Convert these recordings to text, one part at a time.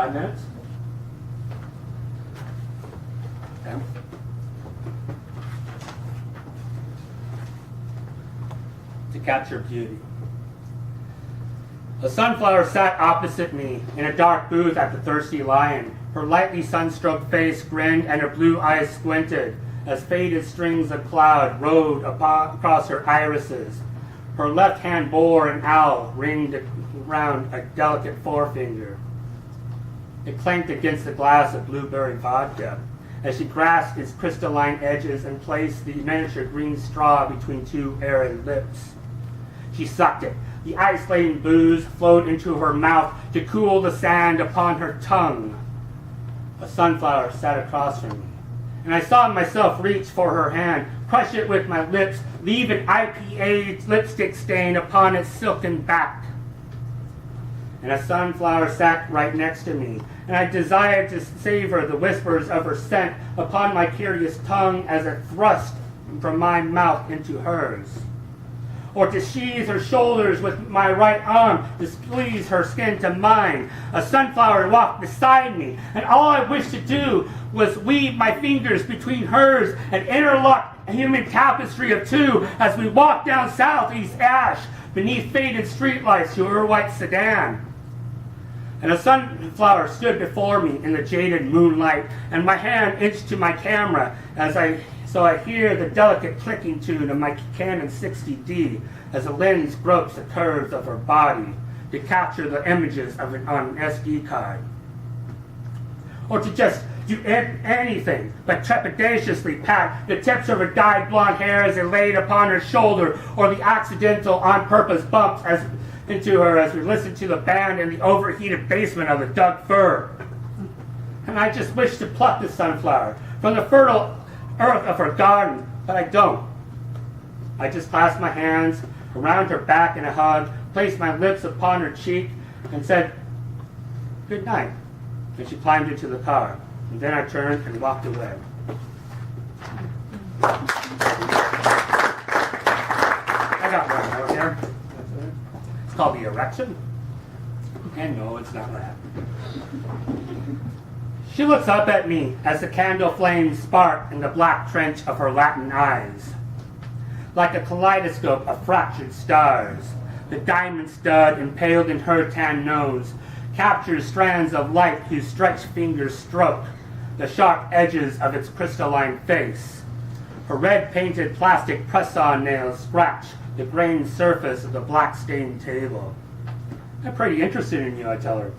5 minutes? Okay. To capture beauty. A sunflower sat opposite me in a dark booth at the Thirsty Lion. Her lightly sunstroked face grinned and her blue eyes squinted as faded strings of cloud rode across her irises. Her left hand bore an owl ringed around a delicate forefinger. It clanked against the glass of blueberry vodka as she grasped its crystalline edges and placed the miniature green straw between 2 arid lips. She sucked it. The ice-laden booze flowed into her mouth to cool the sand upon her tongue. A sunflower sat across from me, and I saw myself reach for her hand, crush it with my lips, leave an IPA lipstick stain upon its silken back. And a sunflower sat right next to me, and I desired to savor the whispers of her scent upon my curious tongue as it thrust from my mouth into hers. Or to sheathe her shoulders with my right arm to squeeze her skin to mine. A sunflower walked beside me, and all I wished to do was weave my fingers between hers and interlock a human tapestry of 2 as we walked down Southeast Ash beneath faded streetlights to her white sedan. And a sunflower stood before me in the jaded moonlight, and my hand inched to my camera so I hear the delicate clicking tune of my Canon 60D as the lens gropes the curves of her body to capture the images of it on an SD card. Or to just do anything but trepidatiously pat the tips of her dyed blonde hair as they laid upon her shoulder, or the accidental on-purpose bumps into her as we listened to the band in the overheated basement of the Doug Fir. And I just wish to pluck the sunflower from the fertile earth of her garden, but I don't. I just clasped my hands around her back in a hug, placed my lips upon her cheek, and said, "Good night." And she climbed into the car. And then I turned and walked away. I got one out here. It's called the erection. And no, it's not that. She looks up at me as the candle flames spark in the black trench of her Latin eyes. Like a kaleidoscope of fractured stars, the diamond stud impaled in her tan nose captures strands of light whose stretched fingers stroke the sharp edges of its crystalline face. Her red-painted plastic press-on nails scratch the grained surface of the black-stained table. "I'm pretty interested in you," I tell her.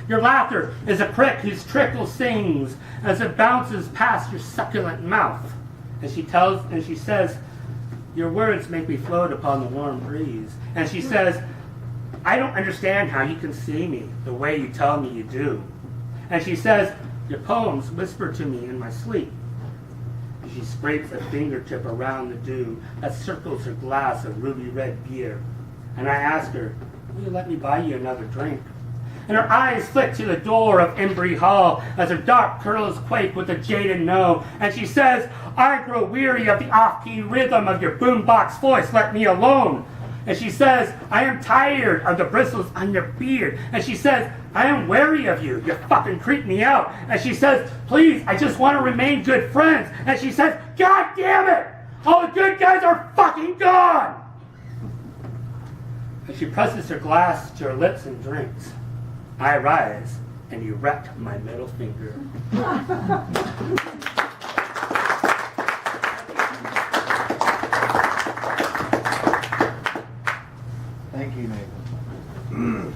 "Your laughter is a crick whose trickle sings as it bounces past your succulent mouth." And she says, "Your words make me float upon the warm breeze." And she says, "I don't understand how you can see me the way you tell me you do." And she says, "Your poems whisper to me in my sleep." And she scrapes a fingertip around the dew that circles her glass of ruby red beer. And I ask her, "Will you let me buy you another drink?" And her eyes flick to the door of Embry Hall as her dark curls quake with a jaded no. And she says, "I grow weary of the off-key rhythm of your boombox voice. Let me alone." And she says, "I am tired of the bristles on your beard." And she says, "I am wary of you. You fucking creep me out." And she says, "Please, I just want to remain good friends." And she says, "God damn it! All the good guys are fucking gone!" And she presses her glass to her lips and drinks. I rise and erect my middle finger. Thank you, Nathan.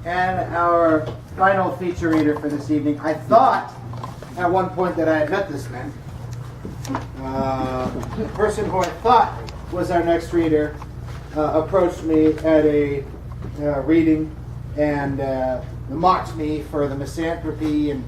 And our final feature reader for this evening. I thought at one point that I had met this man. The person who I thought was our next reader approached me at a reading and mocked me for the misanthropy and